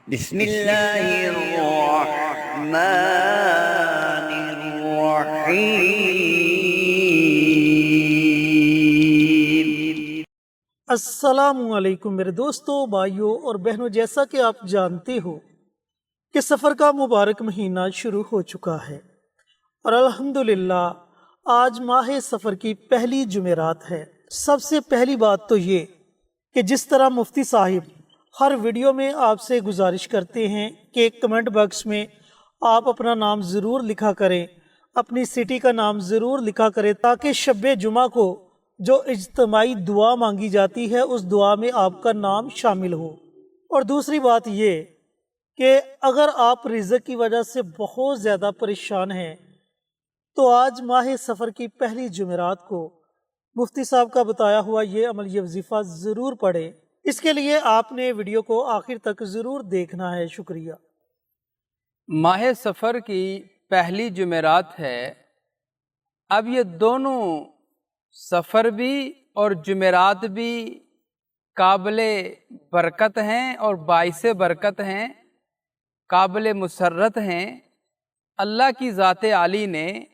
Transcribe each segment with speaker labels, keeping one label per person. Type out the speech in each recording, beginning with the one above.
Speaker 1: بسم اللہ الرحمن الرحیم۔
Speaker 2: السلام علیکم میرے دوستوں، بھائیوں اور بہنوں، جیسا کہ آپ جانتے ہو کہ سفر کا مبارک مہینہ شروع ہو چکا ہے اور الحمدللہ آج ماہ سفر کی پہلی جمعرات ہے۔ سب سے پہلی بات تو یہ کہ جس طرح مفتی صاحب ہر ویڈیو میں آپ سے گزارش کرتے ہیں کہ کمنٹ باکس میں آپ اپنا نام ضرور لکھا کریں، اپنی سٹی کا نام ضرور لکھا کریں، تاکہ شب جمعہ کو جو اجتماعی دعا مانگی جاتی ہے اس دعا میں آپ کا نام شامل ہو۔ اور دوسری بات یہ کہ اگر آپ رزق کی وجہ سے بہت زیادہ پریشان ہیں تو آج ماہ سفر کی پہلی جمعرات کو مفتی صاحب کا بتایا ہوا یہ عملی وظیفہ ضرور پڑھیں۔ اس کے لیے آپ نے ویڈیو کو آخر تک ضرور دیکھنا ہے۔ شکریہ۔
Speaker 3: ماہ سفر کی پہلی جمعرات ہے۔ اب یہ دونوں سفر بھی اور جمعرات بھی قابل برکت ہیں اور باعث برکت ہیں، قابل مسرت ہیں۔ اللہ کی ذات عالی نے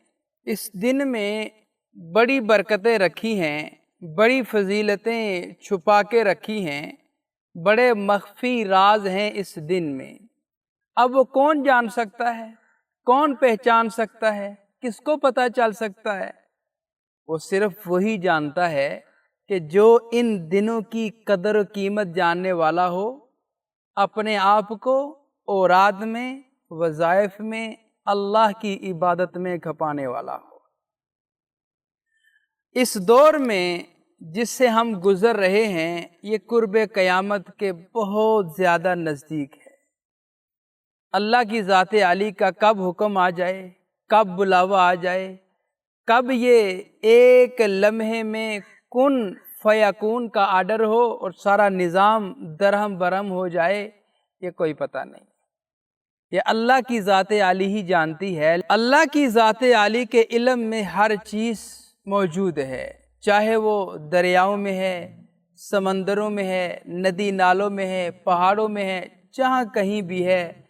Speaker 3: اس دن میں بڑی برکتیں رکھی ہیں، بڑی فضیلتیں چھپا کے رکھی ہیں، بڑے مخفی راز ہیں اس دن میں۔ اب وہ کون جان سکتا ہے، کون پہچان سکتا ہے، کس کو پتہ چل سکتا ہے؟ وہ صرف وہی جانتا ہے کہ جو ان دنوں کی قدر و قیمت جاننے والا ہو، اپنے آپ کو اوراد میں، وظائف میں، اللہ کی عبادت میں کھپانے والا ہو۔ اس دور میں جس سے ہم گزر رہے ہیں یہ قرب قیامت کے بہت زیادہ نزدیک ہے۔ اللہ کی ذات عالی کا کب حکم آ جائے، کب بلاوا آ جائے، کب یہ ایک لمحے میں کن فیکون کا آرڈر ہو اور سارا نظام درہم برہم ہو جائے، یہ کوئی پتہ نہیں۔ یہ اللہ کی ذات عالی ہی جانتی ہے۔ اللہ کی ذات عالی کے علم میں ہر چیز موجود ہے، چاہے وہ دریاؤں میں ہے، سمندروں میں ہے، ندی نالوں میں ہے، پہاڑوں میں ہے، جہاں کہیں بھی ہے،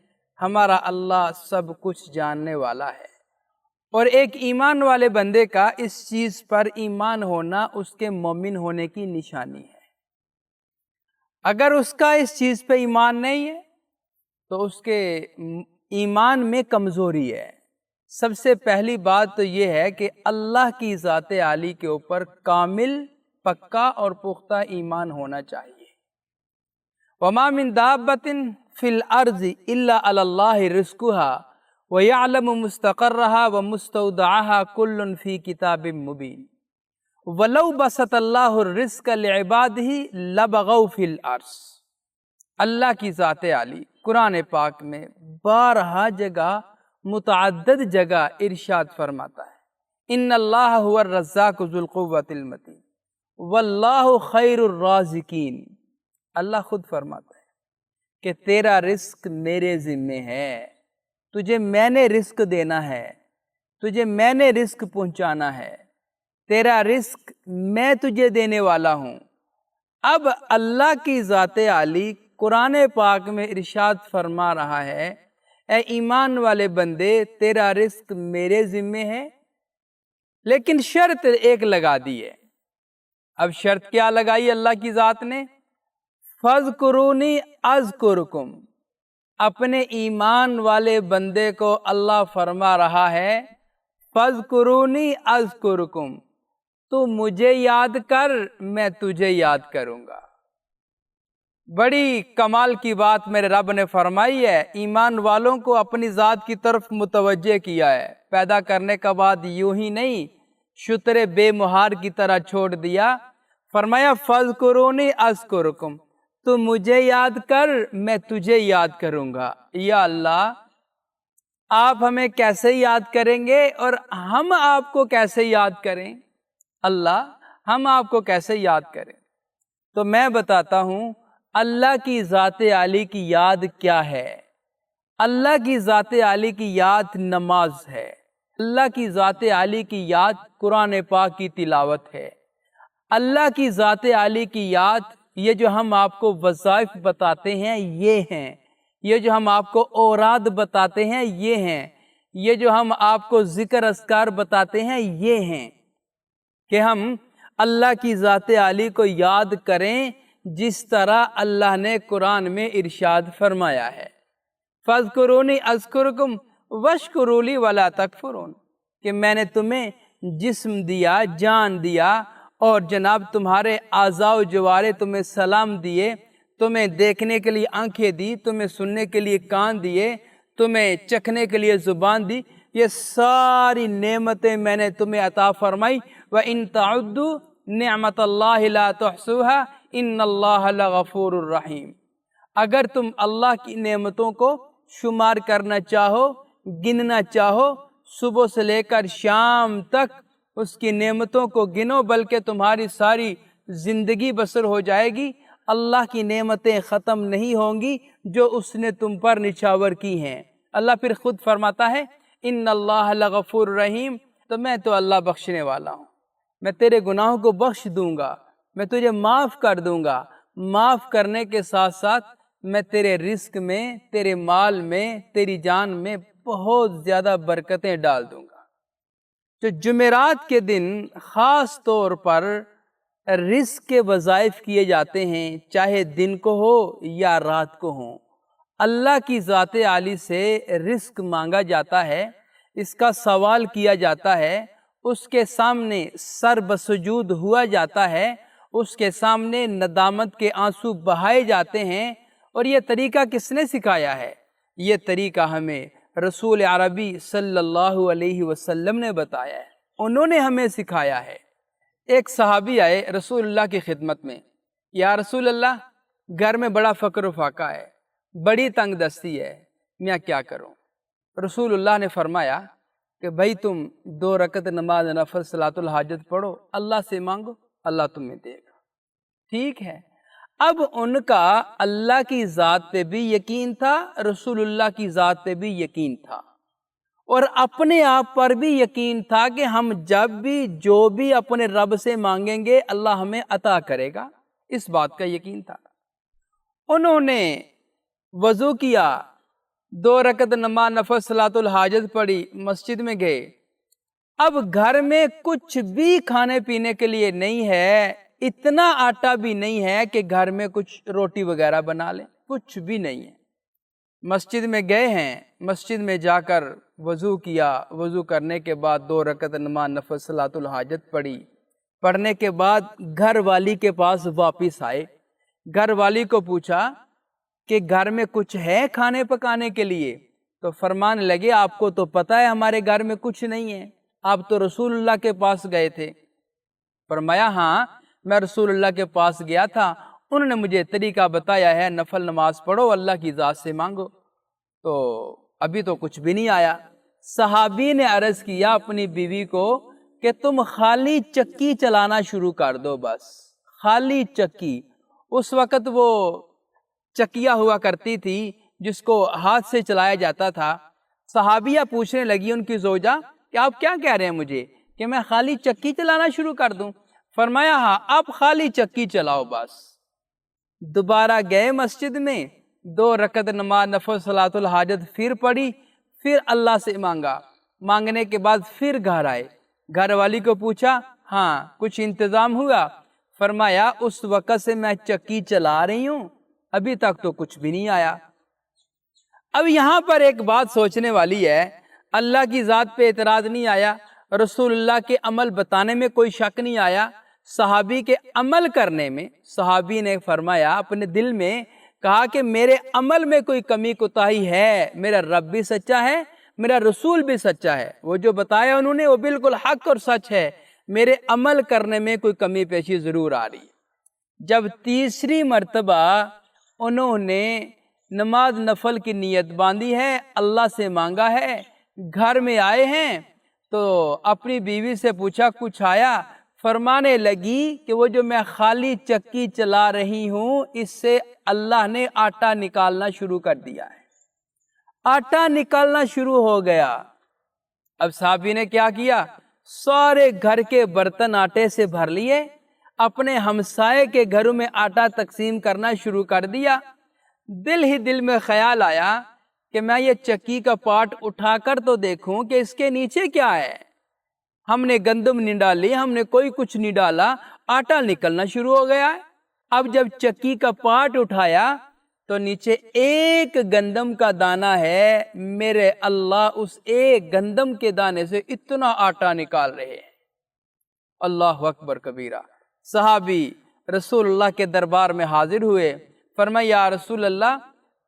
Speaker 3: ہمارا اللہ سب کچھ جاننے والا ہے۔ اور ایک ایمان والے بندے کا اس چیز پر ایمان ہونا اس کے مومن ہونے کی نشانی ہے۔ اگر اس کا اس چیز پہ ایمان نہیں ہے تو اس کے ایمان میں کمزوری ہے۔ سب سے پہلی بات تو یہ ہے کہ اللہ کی ذات عالی کے اوپر کامل، پکا اور پختہ ایمان ہونا چاہیے۔ وَمَا مِن دَابَّةٍ فِي الْأَرْضِ إِلَّا عَلَى اللَّهِ رِزْقُهَا وَيَعْلَمُ مُسْتَقَرَّهَا وَمُسْتَوْدَعَهَا كُلٌّ فِي كِتَابٍ مُبِينٍ وَلَوْ بَسَطَ اللَّهُ الرِّزْقَ لِعِبَادِهِ لَبَغَوْا فِي الْأَرْضِ۔ اللہ کی ذات عالی قرآن پاک میں بارہا جگہ، متعدد جگہ ارشاد فرماتا ہے، ان اللہ هو الرزاق ذو القوۃ المتین واللہ خیر الرازقین۔ اللہ خود فرماتا ہے کہ تیرا رزق میرے ذمے ہے، تجھے میں نے رزق دینا ہے، تجھے میں نے رزق پہنچانا ہے، تیرا رزق میں تجھے دینے والا ہوں۔ اب اللہ کی ذات عالی قرآن پاک میں ارشاد فرما رہا ہے، اے ایمان والے بندے تیرا رزق میرے ذمے ہے، لیکن شرط ایک لگا دی ہے۔ اب شرط کیا لگائی اللہ کی ذات نے؟ فَاذْكُرُونِي أَذْكُرْكُمْ۔ اپنے ایمان والے بندے کو اللہ فرما رہا ہے فَاذْكُرُونِي أَذْكُرْكُمْ، تو مجھے یاد کر میں تجھے یاد کروں گا۔ بڑی کمال کی بات میرے رب نے فرمائی ہے، ایمان والوں کو اپنی ذات کی طرف متوجہ کیا ہے، پیدا کرنے کے بعد یوں ہی نہیں شتر بے مہار کی طرح چھوڑ دیا، فرمایا فَاذْكُرُونِي أَذْكُرْكُمْ، تو مجھے یاد کر میں تجھے یاد کروں گا۔ یا اللہ، آپ ہمیں کیسے یاد کریں گے اور ہم آپ کو کیسے یاد کریں؟ اللہ ہم آپ کو کیسے یاد کریں؟ تو میں بتاتا ہوں اللہ کی ذات عالی کی یاد کیا ہے۔ اللہ کی ذات عالی کی یاد نماز ہے، اللہ کی ذات عالی کی یاد قرآن پاک کی تلاوت ہے، اللہ کی ذات عالی کی یاد یہ جو ہم آپ کو وظائف بتاتے ہیں یہ ہیں یہ جو ہم آپ کو اوراد بتاتے ہیں یہ ہیں، یہ جو ہم آپ کو ذکر اذکار بتاتے ہیں یہ ہیں کہ ہم اللہ کی ذات عالی کو یاد کریں جس طرح اللہ نے قرآن میں ارشاد فرمایا ہے، فَاذْكُرُونِي أَذْكُرْكُمْ وَاشْكُرُوا لِي وَلَا تَكْفُرُونَ، کہ میں نے تمہیں جسم دیا، جان دیا، اور جناب تمہارے اعضاء و جوارے تمہیں سلام دیے، تمہیں دیکھنے کے لیے آنکھیں دی، تمہیں سننے کے لیے کان دیے، تمہیں چکھنے کے لیے زبان دی، یہ ساری نعمتیں میں نے تمہیں عطا فرمائی۔ وَإِن تَعُدُّوا نِعْمَةَ اللَّهِ لَا تُحْصُوهَا إِنَّ اللَّهَ لَغَفُورٌ رَحِيمٌ، اگر تم اللہ کی نعمتوں کو شمار کرنا چاہو، گننا چاہو، صبح سے لے کر شام تک اس کی نعمتوں کو گنو، بلکہ تمہاری ساری زندگی بسر ہو جائے گی، اللہ کی نعمتیں ختم نہیں ہوں گی جو اس نے تم پر نچھاور کی ہیں۔ اللہ پھر خود فرماتا ہے ان اللہ لغفور رحیم، تو میں تو اللہ بخشنے والا ہوں، میں تیرے گناہوں کو بخش دوں گا، میں تجھے معاف کر دوں گا، معاف کرنے کے ساتھ ساتھ میں تیرے رزق میں، تیرے مال میں، تیری جان میں بہت زیادہ برکتیں ڈال دوں گا۔ جو جمعرات کے دن خاص طور پر رزق کے وظائف کیے جاتے ہیں، چاہے دن کو ہو یا رات کو ہوں، اللہ کی ذات عالی سے رزق مانگا جاتا ہے، اس کا سوال کیا جاتا ہے، اس کے سامنے سر بسجود ہوا جاتا ہے، اس کے سامنے ندامت کے آنسو بہائے جاتے ہیں۔ اور یہ طریقہ کس نے سکھایا ہے؟ یہ طریقہ ہمیں رسول عربی صلی اللہ علیہ وسلم نے بتایا ہے، انہوں نے ہمیں سکھایا ہے۔ ایک صحابی آئے رسول اللہ کی خدمت میں، یا رسول اللہ گھر میں بڑا فقر و فاقہ ہے، بڑی تنگ دستی ہے، میں کیا کروں؟ رسول اللہ نے فرمایا کہ بھائی تم 2 رکعت نماز نفل صلاۃ الحاجت پڑھو، اللہ سے مانگو، اللہ تمہیں دے گا۔ ٹھیک ہے، اب ان کا اللہ کی ذات پہ بھی یقین تھا، رسول اللہ کی ذات پہ بھی یقین تھا، اور اپنے آپ پر بھی یقین تھا کہ ہم جب بھی جو بھی اپنے رب سے مانگیں گے اللہ ہمیں عطا کرے گا، اس بات کا یقین تھا۔ انہوں نے وضو کیا، 2 رکعت نماز نفل صلاۃ الحاجت پڑھی، مسجد میں گئے۔ اب گھر میں کچھ بھی کھانے پینے کے لیے نہیں ہے، اتنا آٹا بھی نہیں ہے کہ گھر میں کچھ روٹی وغیرہ بنا لیں، کچھ بھی نہیں ہے۔ مسجد میں گئے ہیں، مسجد میں جا کر وضو کیا، وضو کرنے کے بعد 2 رکعت نماز نفل صلاۃ الحاجت پڑھی، پڑھنے کے بعد گھر والی کے پاس واپس آئے، گھر والی کو پوچھا کہ گھر میں کچھ ہے کھانے پکانے کے لیے؟ تو فرمانے لگے آپ کو تو پتہ ہے ہمارے گھر میں کچھ نہیں ہے، آپ تو رسول اللہ کے پاس گئے تھے۔ فرمایا ہاں میں رسول اللہ کے پاس گیا تھا، انہوں نے مجھے طریقہ بتایا ہے نفل نماز پڑھو، اللہ کی ذات سے مانگو، تو ابھی تو کچھ بھی نہیں آیا۔ صحابی نے عرض کیا اپنی بیوی کو کہ تم خالی چکی چلانا شروع کر دو، بس خالی چکی۔ اس وقت وہ چکیاں ہوا کرتی تھی جس کو ہاتھ سے چلایا جاتا تھا۔ صحابیہ پوچھنے لگی ان کی زوجہ کہ آپ کیا کہہ رہے ہیں مجھے کہ میں خالی چکی چلانا شروع کر دوں؟ فرمایا ہاں آپ خالی چکی چلاؤ بس۔ دوبارہ گئے مسجد میں، 2 رکعت نماز نفل صلاۃ الحاجت پھر پڑھی، پھر اللہ سے مانگا، مانگنے کے بعد پھر گھر آئے، گھر والی کو پوچھا ہاں کچھ انتظام ہوا؟ فرمایا اس وقت سے میں چکی چلا رہی ہوں، ابھی تک تو کچھ بھی نہیں آیا۔ اب یہاں پر ایک بات سوچنے والی ہے، اللہ کی ذات پہ اعتراض نہیں آیا، رسول اللہ کے عمل بتانے میں کوئی شک نہیں آیا، صحابی کے عمل کرنے میں صحابی نے فرمایا اپنے دل میں کہا کہ میرے عمل میں کوئی کمی کوتاہی ہے، میرا رب بھی سچا ہے، میرا رسول بھی سچا ہے، وہ جو بتایا انہوں نے وہ بالکل حق اور سچ ہے، میرے عمل کرنے میں کوئی کمی پیشی ضرور آ رہی ہے۔ جب تیسری مرتبہ انہوں نے نماز نفل کی نیت باندھی ہے، اللہ سے مانگا ہے، گھر میں آئے ہیں تو اپنی بیوی سے پوچھا کچھ آیا؟ فرمانے لگی کہ وہ جو میں خالی چکی چلا رہی ہوں اس سے اللہ نے آٹا نکالنا شروع کر دیا ہے، آٹا نکالنا شروع ہو گیا۔ اب صحابی نے کیا کیا؟ سارے گھر کے برتن آٹے سے بھر لیے، اپنے ہمسائے کے گھروں میں آٹا تقسیم کرنا شروع کر دیا۔ دل ہی دل میں خیال آیا کہ میں یہ چکی کا پارٹ اٹھا کر تو دیکھوں کہ اس کے نیچے کیا ہے۔ ہم نے گندم نہیں ڈالی، ہم نے کوئی کچھ نہیں ڈالا، آٹا نکلنا شروع ہو گیا ہے۔ اب جب چکی کا پارٹ اٹھایا تو نیچے ایک گندم کا دانہ ہے، میرے اللہ اس ایک گندم کے دانے سے اتنا آٹا نکال رہے ہیں۔ اللہ اکبر کبیرہ۔ صحابی رسول اللہ کے دربار میں حاضر ہوئے، فرمایا یا رسول اللہ،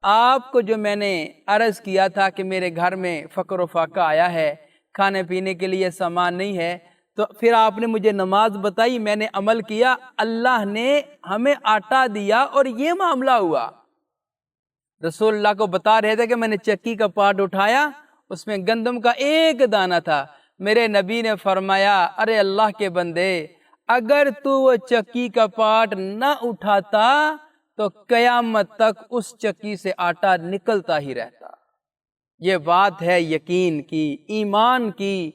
Speaker 3: آپ کو جو میں نے عرض کیا تھا کہ میرے گھر میں فقر و فاقہ آیا ہے، کھانے پینے کے لیے سامان نہیں ہے، تو پھر آپ نے مجھے نماز بتائی، میں نے عمل کیا، اللہ نے ہمیں آٹا دیا اور یہ معاملہ ہوا۔ رسول اللہ کو بتا رہے تھے کہ میں نے چکی کا پارٹ اٹھایا، اس میں گندم کا ایک دانہ تھا۔ میرے نبی نے فرمایا، ارے اللہ کے بندے، اگر تو وہ چکی کا پارٹ نہ اٹھاتا تو قیامت تک اس چکی سے آٹا نکلتا ہی رہتا۔ یہ بات ہے یقین کی، ایمان کی،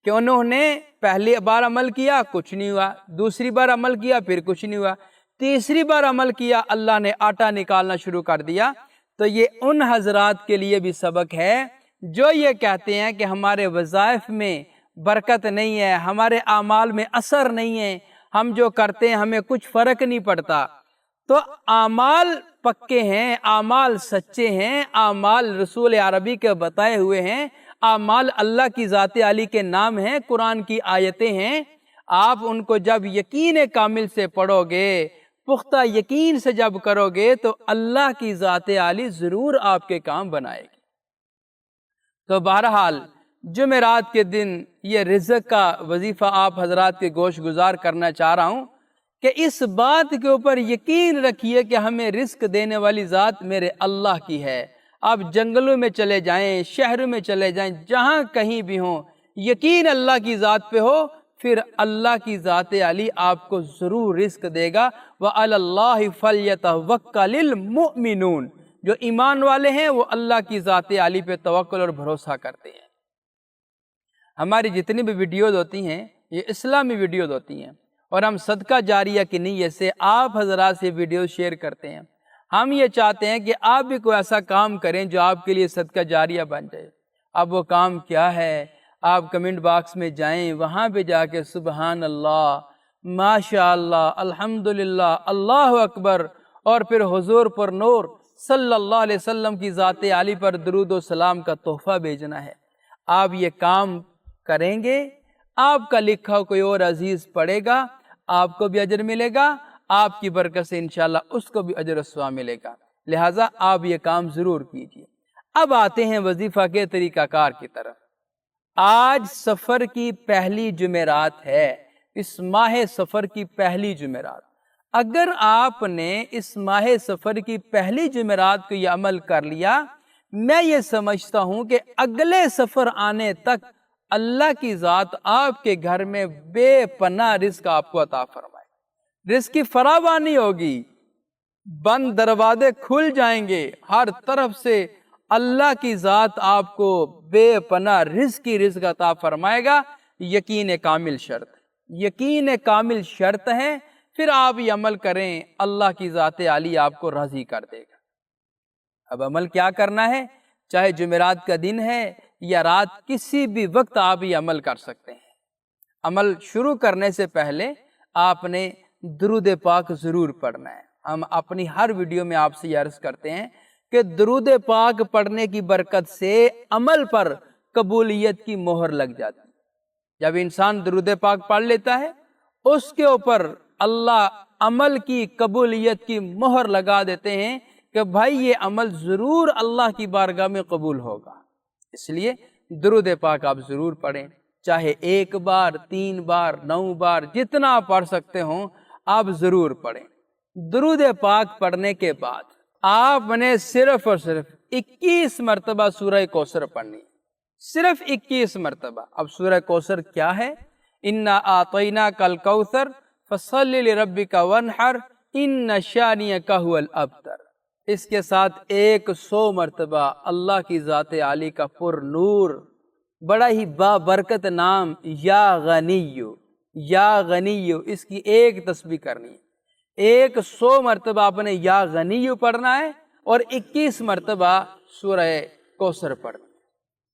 Speaker 3: کہ انہوں نے پہلی بار عمل کیا کچھ نہیں ہوا، دوسری بار عمل کیا پھر کچھ نہیں ہوا، تیسری بار عمل کیا اللہ نے آٹا نکالنا شروع کر دیا۔ تو یہ ان حضرات کے لیے بھی سبق ہے جو یہ کہتے ہیں کہ ہمارے وظائف میں برکت نہیں ہے، ہمارے اعمال میں اثر نہیں ہے، ہم جو کرتے ہیں ہمیں کچھ فرق نہیں پڑتا۔ تو اعمال پکے ہیں، اعمال سچے ہیں، اعمال رسول عربی کے بتائے ہوئے ہیں، اعمال اللہ کی ذات عالی کے نام ہیں، قرآن کی آیتیں ہیں۔ آپ ان کو جب یقین کامل سے پڑھو گے، پختہ یقین سے جب کرو گے تو اللہ کی ذات عالی ضرور آپ کے کام بنائے گی۔ تو بہرحال جمعرات کے دن یہ رزق کا وظیفہ آپ حضرات کے گوش گزار کرنا چاہ رہا ہوں کہ اس بات کے اوپر یقین رکھیے کہ ہمیں رزق دینے والی ذات میرے اللہ کی ہے۔ آپ جنگلوں میں چلے جائیں، شہروں میں چلے جائیں، جہاں کہیں بھی ہوں، یقین اللہ کی ذات پہ ہو، پھر اللہ کی ذات علی آپ کو ضرور رزق دے گا۔ وَعَلَى اللَّهِ فَلْيَتَوَكَّلِ الْمُؤْمِنُونَ، جو ایمان والے ہیں وہ اللہ کی ذات علی پہ توکل اور بھروسہ کرتے ہیں۔ ہماری جتنی بھی ویڈیوز ہوتی ہیں یہ اسلامی ویڈیوز ہوتی ہیں، اور ہم صدقہ جاریہ کی نیت سے آپ حضرات سے ویڈیوز شیئر کرتے ہیں۔ ہم یہ چاہتے ہیں کہ آپ بھی کوئی ایسا کام کریں جو آپ کے لیے صدقہ جاریہ بن جائے۔ اب وہ کام کیا ہے؟ آپ کمنٹ باکس میں جائیں، وہاں پہ جا کے سبحان اللہ، ماشاء اللہ، الحمدللہ، اللہ اکبر، اور پھر حضور پر نور صلی اللہ علیہ وسلم کی ذات عالی پر درود و سلام کا تحفہ بھیجنا ہے۔ آپ یہ کام کریں گے، آپ کا لکھا کوئی اور عزیز پڑھے گا، آپ کو بھی اجر ملے گا، آپ کی برکت سے انشاءاللہ اس کو بھی اجر و ثواب ملے گا۔ لہٰذا آپ یہ کام ضرور کیجیے۔ اب آتے ہیں وظیفہ کے طریقہ کار کی طرف۔ آج سفر کی پہلی جمعرات ہے، اس ماہ سفر کی پہلی جمعرات۔ اگر آپ نے اس ماہ سفر کی پہلی جمعرات کو یہ عمل کر لیا، میں یہ سمجھتا ہوں کہ اگلے سفر آنے تک اللہ کی ذات آپ کے گھر میں بے پناہ رزق آپ کو عطا فرمائے، رزق کی فراوانی ہوگی، بند دروازے کھل جائیں گے، ہر طرف سے اللہ کی ذات آپ کو بے پناہ رزق عطا فرمائے گا۔ یقین کامل شرط، یقین کامل شرط ہے، پھر آپ یہ عمل کریں، اللہ کی ذات عالی آپ کو راضی کر دے گا۔ اب عمل کیا کرنا ہے؟ چاہے جمعرات کا دن ہے یا رات، کسی بھی وقت آپ یہ عمل کر سکتے ہیں۔ عمل شروع کرنے سے پہلے آپ نے درود پاک ضرور پڑھنا ہے۔ ہم اپنی ہر ویڈیو میں آپ سے یہ عرض کرتے ہیں کہ درود پاک پڑھنے کی برکت سے عمل پر قبولیت کی مہر لگ جاتی ہے۔ جب انسان درود پاک پڑھ لیتا ہے، اس کے اوپر اللہ عمل کی قبولیت کی مہر لگا دیتے ہیں کہ بھائی یہ عمل ضرور اللہ کی بارگاہ میں قبول ہوگا۔ اس لیے درود پاک آپ ضرور پڑھیں، چاہے 1 بار، 3 بار، 9 بار، جتنا آپ پڑھ سکتے ہوں آپ ضرور پڑھیں۔ درود پاک پڑھنے کے بعد آپ نے صرف اور صرف 21 مرتبہ سورہ کوثر پڑھنی، صرف 21 مرتبہ۔ اب سورہ کوثر کیا ہے؟ اِنَّا أَعْطَيْنَاكَ الْكَوْثَرَ فَصَلِّ لِرَبِّكَ وَانْحَرْ إِنَّ شَانِئَكَ هُوَ الْأَبْتَرُ۔ اس کے ساتھ 100 مرتبہ اللہ کی ذات عالی کا پر نور، بڑا ہی بابرکت نام یا غنیو، یا غنیو، اس کی ایک تسبیح کرنی ہے۔ 100 مرتبہ آپ نے یا غنیو پڑھنا ہے، اور 21 مرتبہ سورہ کوثر پڑھنا۔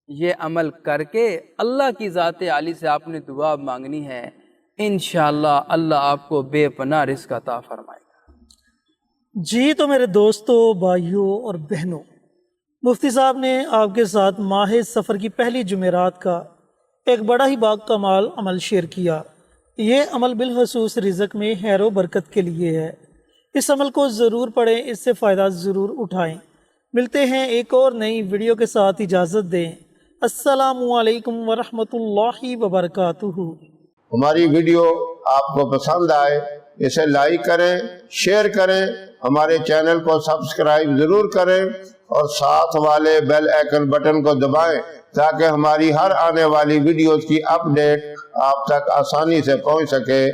Speaker 3: یہ عمل کر کے اللہ کی ذات عالی سے آپ نے دعا مانگنی ہے، انشاءاللہ اللہ آپ کو بے پناہ رزق عطا فرمائے گا۔
Speaker 2: جی تو میرے دوستوں، بھائیوں اور بہنوں، مفتی صاحب نے آپ کے ساتھ ماہ سفر کی پہلی جمعرات کا ایک بڑا ہی باکمال عمل شیئر کیا۔ یہ عمل بالخصوص رزق میں خیر و برکت کے لیے ہے۔ اس عمل کو ضرور پڑھیں، اس سے فائدہ ضرور اٹھائیں۔ ملتے ہیں ایک اور نئی ویڈیو کے ساتھ، اجازت دیں۔ السلام علیکم ورحمۃ اللہ وبرکاتہ۔
Speaker 4: ہماری ویڈیو آپ کو پسند آئے اسے لائک کریں، شیئر کریں، ہمارے چینل کو سبسکرائب ضرور کریں اور ساتھ والے بیل آئیکن بٹن کو دبائیں تاکہ ہماری ہر آنے والی ویڈیوز کی اپڈیٹ آپ تک آسانی سے پہنچ سکے۔